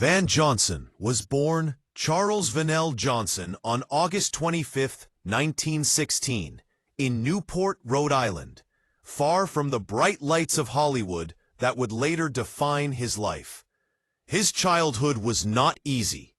Van Johnson was born Charles Vanell Johnson on August 25, 1916, in Newport, Rhode Island, far from the bright lights of Hollywood that would later define his life. His childhood was not easy.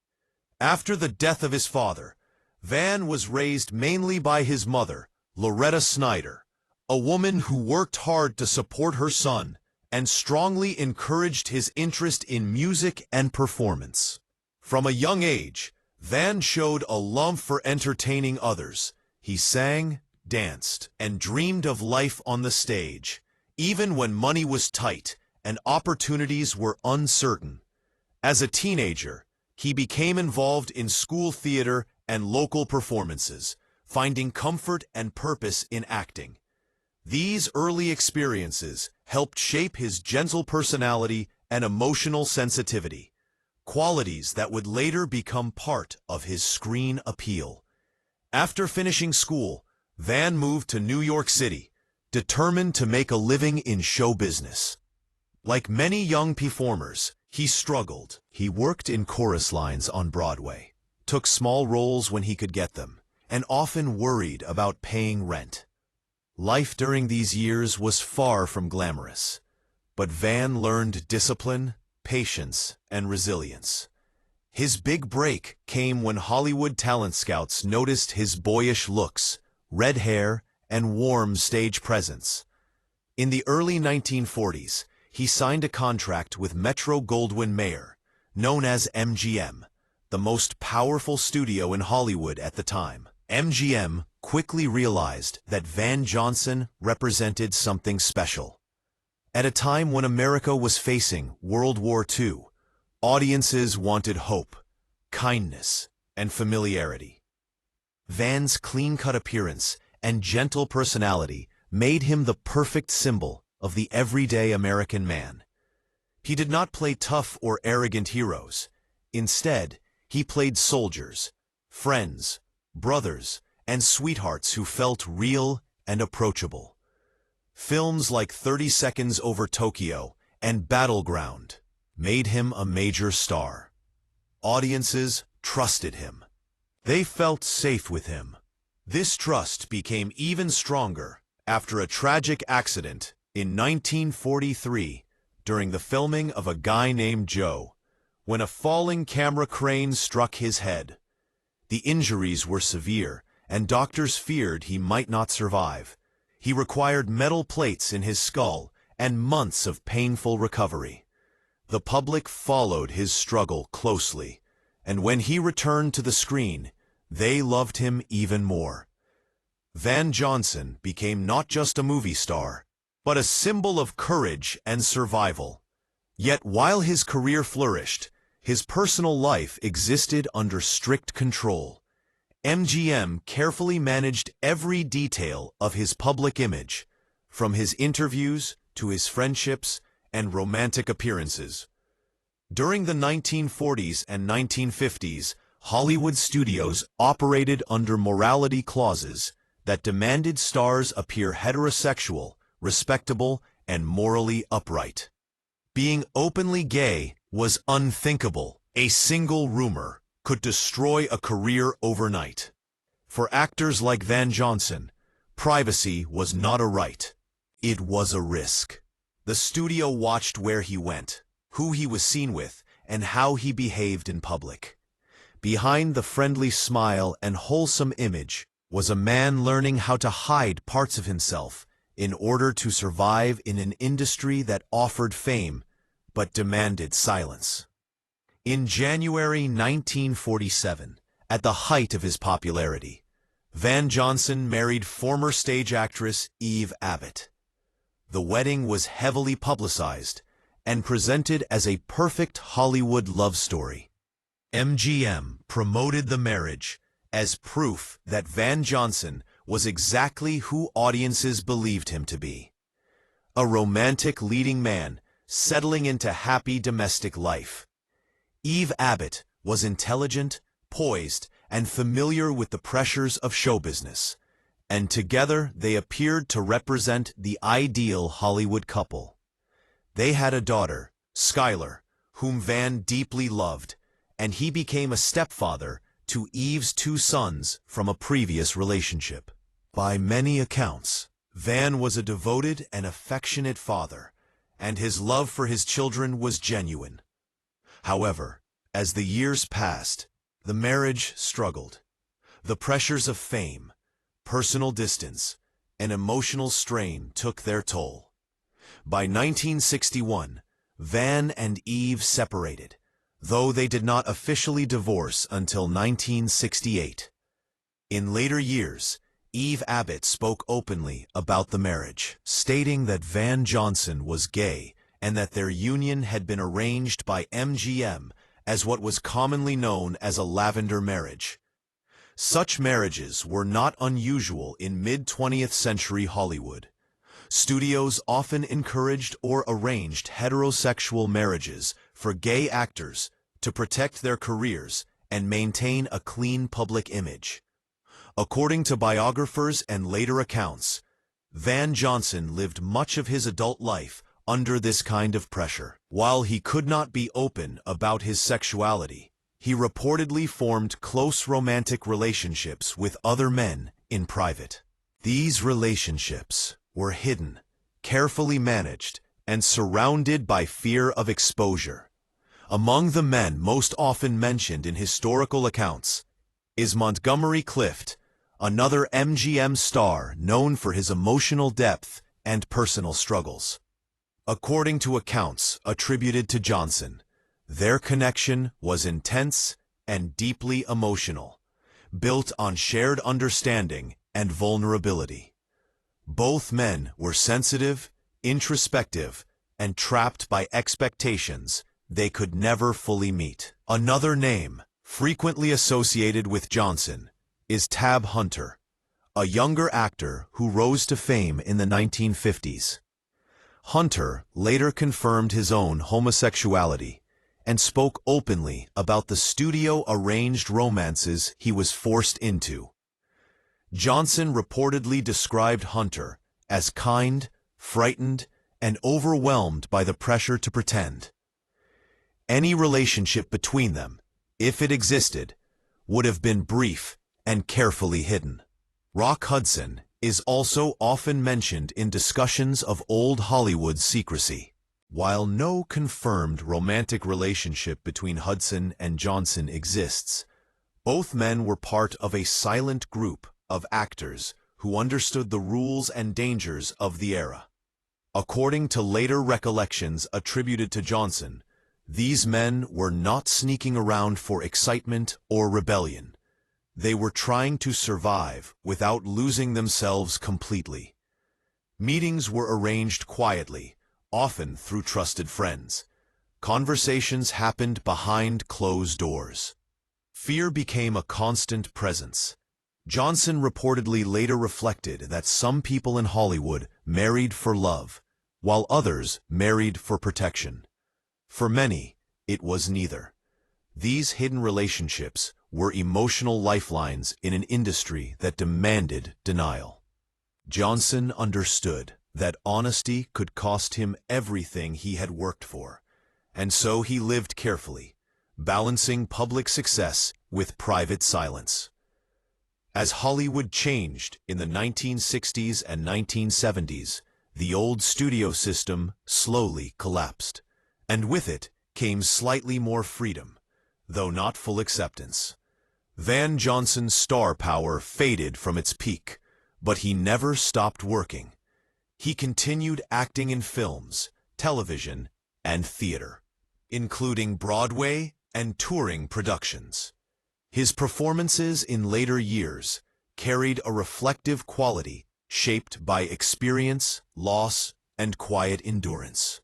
After the death of his father, Van was raised mainly by his mother, Loretta Snyder, a woman who worked hard to support her son and strongly encouraged his interest in music and performance. From a young age, Van showed a love for entertaining others. He sang, danced, and dreamed of life on the stage, even when money was tight and opportunities were uncertain. As a teenager, he became involved in school theater and local performances, finding comfort and purpose in acting. These early experiences helped shape his gentle personality and emotional sensitivity, qualities that would later become part of his screen appeal. After finishing school, Van moved to New York City, determined to make a living in show business. Like many young performers, he struggled. He worked in chorus lines on Broadway, took small roles when he could get them, and often worried about paying rent. Life during these years was far from glamorous, but Van learned discipline, patience, and resilience. His big break came when Hollywood talent scouts noticed his boyish looks, red hair, and warm stage presence. In the early 1940s, he signed a contract with Metro-Goldwyn-Mayer, known as MGM, the most powerful studio in Hollywood at the time. MGM quickly realized that Van Johnson represented something special. At a time when America was facing World War II, audiences wanted hope, kindness, and familiarity. Van's clean-cut appearance and gentle personality made him the perfect symbol of the everyday American man. He did not play tough or arrogant heroes. Instead, he played soldiers, friends, brothers, and sweethearts who felt real and approachable. Films like 30 Seconds Over Tokyo and Battleground made him a major star. Audiences trusted him. They felt safe with him. This trust became even stronger after a tragic accident in 1943 during the filming of A Guy Named Joe, when a falling camera crane struck his head. The injuries were severe, and doctors feared he might not survive. He required metal plates in his skull and months of painful recovery. The public followed his struggle closely, and when he returned to the screen, they loved him even more. Van Johnson became not just a movie star, but a symbol of courage and survival. Yet while his career flourished, his personal life existed under strict control. MGM carefully managed every detail of his public image, from his interviews to his friendships and romantic appearances. During the 1940s and 1950s, Hollywood studios operated under morality clauses that demanded stars appear heterosexual, respectable, and morally upright. Being openly gay was unthinkable. A single rumor could destroy a career overnight. For actors like Van Johnson, privacy was not a right. It was a risk. The studio watched where he went, who he was seen with, and how he behaved in public. Behind the friendly smile and wholesome image was a man learning how to hide parts of himself in order to survive in an industry that offered fame but demanded silence. In January 1947, at the height of his popularity, Van Johnson married former stage actress Eve Abbott. The wedding was heavily publicized and presented as a perfect Hollywood love story. MGM promoted the marriage as proof that Van Johnson was exactly who audiences believed him to be. A romantic leading man settling into happy domestic life. Eve Abbott was intelligent, poised, and familiar with the pressures of show business, and together they appeared to represent the ideal Hollywood couple. They had a daughter, Skylar, whom Van deeply loved, and he became a stepfather to Eve's two sons from a previous relationship. By many accounts, Van was a devoted and affectionate father, and his love for his children was genuine. However, as the years passed, the marriage struggled. The pressures of fame, personal distance, and emotional strain took their toll. By 1961, Van and Eve separated, though they did not officially divorce until 1968. In later years, Eve Abbott spoke openly about the marriage, stating that Van Johnson was gay and that their union had been arranged by MGM as what was commonly known as a lavender marriage. Such marriages were not unusual in mid-20th century Hollywood. Studios often encouraged or arranged heterosexual marriages for gay actors to protect their careers and maintain a clean public image. According to biographers and later accounts, Van Johnson lived much of his adult life under this kind of pressure. While he could not be open about his sexuality, he reportedly formed close romantic relationships with other men in private. These relationships were hidden, carefully managed, and surrounded by fear of exposure. Among the men most often mentioned in historical accounts is Montgomery Clift, another MGM star known for his emotional depth and personal struggles. According to accounts attributed to Johnson, their connection was intense and deeply emotional, built on shared understanding and vulnerability. Both men were sensitive, introspective, and trapped by expectations they could never fully meet. Another name, frequently associated with Johnson, is Tab Hunter, a younger actor who rose to fame in the 1950s. Hunter later confirmed his own homosexuality and spoke openly about the studio-arranged romances he was forced into. Johnson reportedly described Hunter as kind, frightened, and overwhelmed by the pressure to pretend. Any relationship between them, if it existed, would have been brief and carefully hidden. Rock Hudson is also often mentioned in discussions of old Hollywood's secrecy. While no confirmed romantic relationship between Hudson and Johnson exists, both men were part of a silent group of actors who understood the rules and dangers of the era. According to later recollections attributed to Johnson, these men were not sneaking around for excitement or rebellion. They were trying to survive without losing themselves completely. Meetings were arranged quietly, often through trusted friends. Conversations happened behind closed doors. Fear became a constant presence. Johnson reportedly later reflected that some people in Hollywood married for love, while others married for protection. For many, it was neither. These hidden relationships were emotional lifelines in an industry that demanded denial. Johnson understood that honesty could cost him everything he had worked for, and so he lived carefully, balancing public success with private silence. As Hollywood changed in the 1960s and 1970s, the old studio system slowly collapsed, and with it came slightly more freedom, though not full acceptance. Van Johnson's star power faded from its peak, but he never stopped working. He continued acting in films, television, and theater, including Broadway and touring productions. His performances in later years carried a reflective quality shaped by experience, loss, and quiet endurance.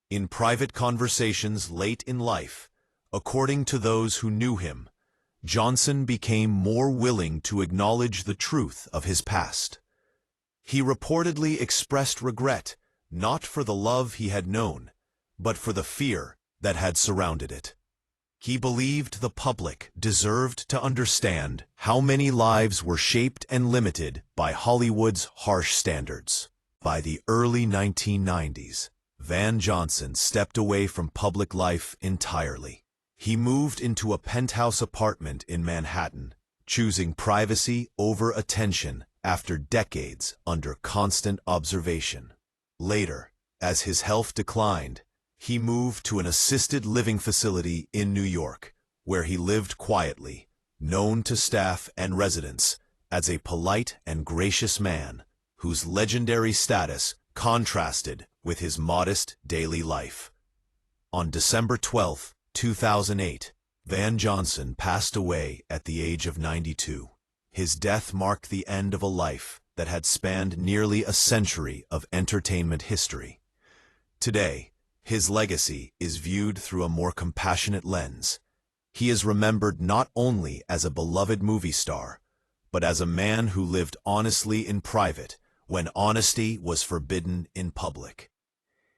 In private conversations late in life, according to those who knew him, Johnson became more willing to acknowledge the truth of his past. He reportedly expressed regret not for the love he had known, but for the fear that had surrounded it. He believed the public deserved to understand how many lives were shaped and limited by Hollywood's harsh standards. By the early 1990s, Van Johnson stepped away from public life entirely. He moved into a penthouse apartment in Manhattan, choosing privacy over attention after decades under constant observation. Later, as his health declined, he moved to an assisted living facility in New York, where he lived quietly, known to staff and residents as a polite and gracious man whose legendary status contrasted with his modest daily life. On December 12, 2008, Van Johnson passed away at the age of 92. His death marked the end of a life that had spanned nearly a century of entertainment history. Today, his legacy is viewed through a more compassionate lens. He is remembered not only as a beloved movie star, but as a man who lived honestly in private when honesty was forbidden in public.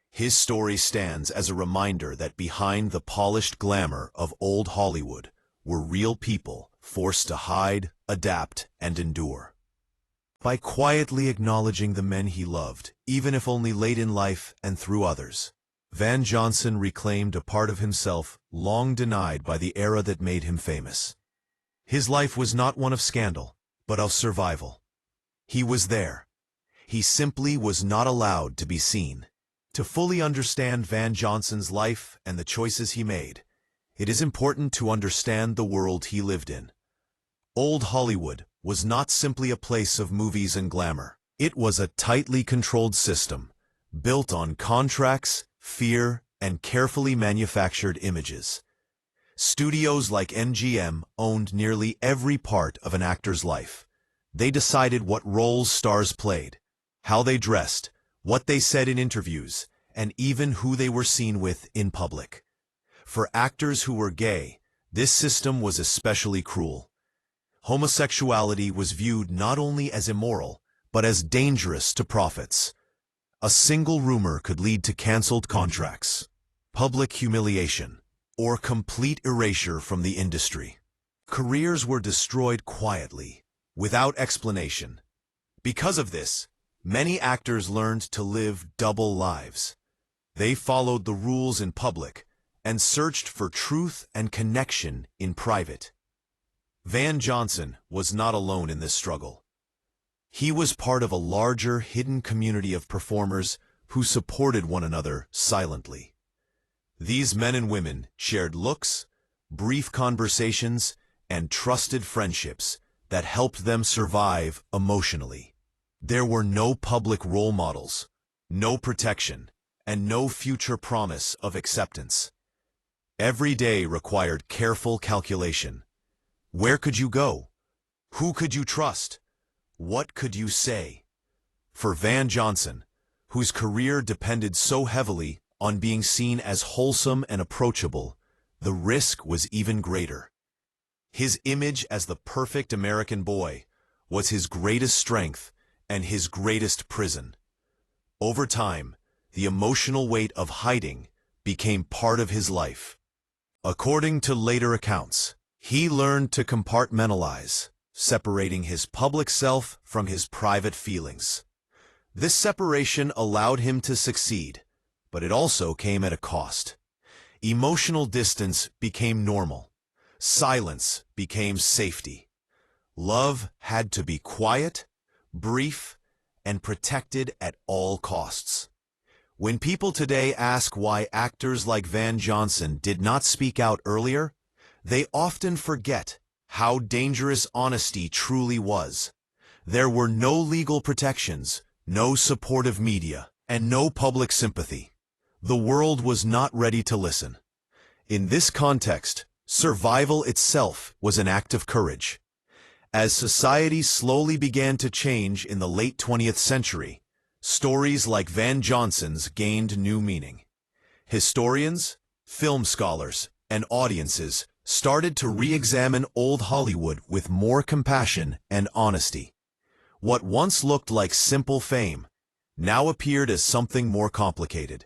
His story stands as a reminder that behind the polished glamour of old Hollywood were real people forced to hide, adapt, and endure. By quietly acknowledging the men he loved, even if only late in life and through others, Van Johnson reclaimed a part of himself long denied by the era that made him famous. His life was not one of scandal, but of survival. He was there. He simply was not allowed to be seen. To fully understand Van Johnson's life and the choices he made, it is important to understand the world he lived in. Old Hollywood was not simply a place of movies and glamour. It was a tightly controlled system, built on contracts, fear, and carefully manufactured images. Studios like MGM owned nearly every part of an actor's life. They decided what roles stars played, how they dressed, what they said in interviews, and even who they were seen with in public. For actors who were gay, this system was especially cruel. Homosexuality was viewed not only as immoral, but as dangerous to profits. A single rumor could lead to canceled contracts, public humiliation, or complete erasure from the industry. Careers were destroyed quietly, without explanation. Because of this, many actors learned to live double lives. They followed the rules in public and searched for truth and connection in private. Van Johnson was not alone in this struggle. He was part of a larger, hidden community of performers who supported one another silently. These men and women shared looks, brief conversations, and trusted friendships that helped them survive emotionally. There were no public role models, no protection, and no future promise of acceptance. Every day required careful calculation. Where could you go? Who could you trust? What could you say? For Van Johnson, whose career depended so heavily on being seen as wholesome and approachable, the risk was even greater. His image as the perfect American boy was his greatest strength and his greatest prison. Over time, the emotional weight of hiding became part of his life. According to later accounts, he learned to compartmentalize, separating his public self from his private feelings. This separation allowed him to succeed, but it also came at a cost. Emotional distance became normal. Silence became safety. Love had to be quiet, brief, and protected at all costs. When people today ask why actors like Van Johnson did not speak out earlier, they often forget how dangerous honesty truly was. There were no legal protections, no supportive media, and no public sympathy. The world was not ready to listen. In this context, survival itself was an act of courage. As society slowly began to change in the late 20th century, stories like Van Johnson's gained new meaning. Historians, film scholars, and audiences started to re-examine old Hollywood with more compassion and honesty. What once looked like simple fame now appeared as something more complicated.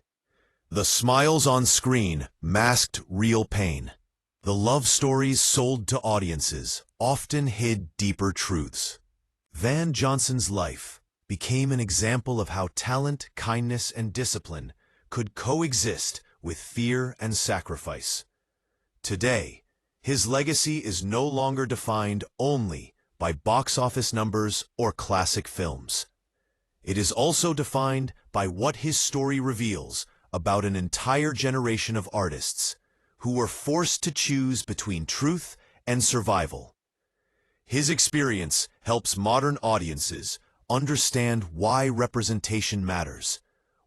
The smiles on screen masked real pain. The love stories sold to audiences often hid deeper truths. Van Johnson's life became an example of how talent, kindness, and discipline could coexist with fear and sacrifice. Today, his legacy is no longer defined only by box office numbers or classic films. It is also defined by what his story reveals about an entire generation of artists who were forced to choose between truth and survival. His experience helps modern audiences understand why representation matters,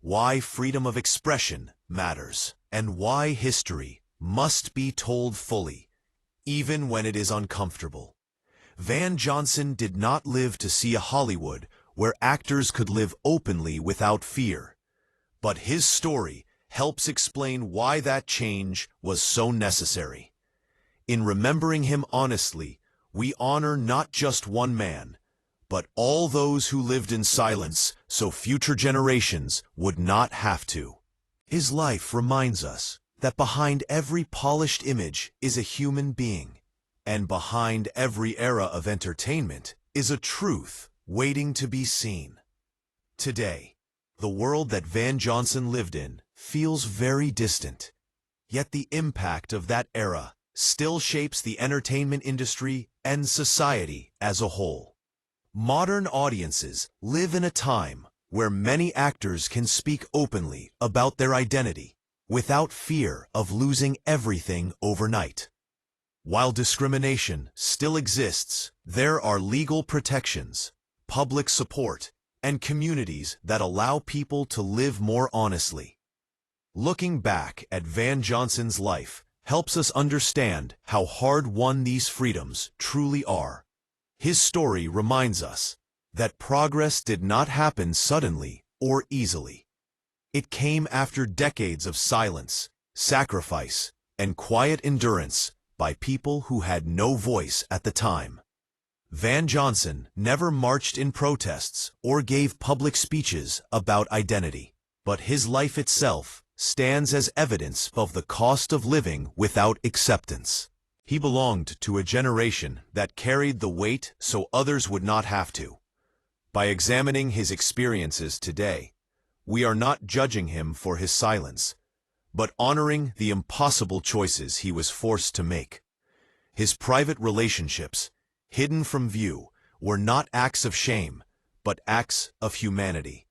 why freedom of expression matters, and why history must be told fully, even when it is uncomfortable. Van Johnson did not live to see a Hollywood where actors could live openly without fear, but his story helps explain why that change was so necessary. In remembering him honestly, we honor not just one man, but all those who lived in silence so future generations would not have to. His life reminds us that behind every polished image is a human being, and behind every era of entertainment is a truth waiting to be seen. Today, the world that Van Johnson lived in feels very distant, yet the impact of that era still shapes the entertainment industry and society as a whole. Modern audiences live in a time where many actors can speak openly about their identity without fear of losing everything overnight. While discrimination still exists, there are legal protections, public support, and communities that allow people to live more honestly. Looking back at Van Johnson's life helps us understand how hard-won these freedoms truly are. His story reminds us that progress did not happen suddenly or easily. It came after decades of silence, sacrifice, and quiet endurance by people who had no voice at the time. Van Johnson never marched in protests or gave public speeches about identity, but his life itself stands as evidence of the cost of living without acceptance. He belonged to a generation that carried the weight so others would not have to. By examining his experiences today, we are not judging him for his silence, but honoring the impossible choices he was forced to make. His private relationships, hidden from view, were not acts of shame, but acts of humanity.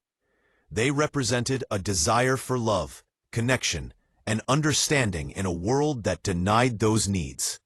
They represented a desire for love, connection, and understanding in a world that denied those needs.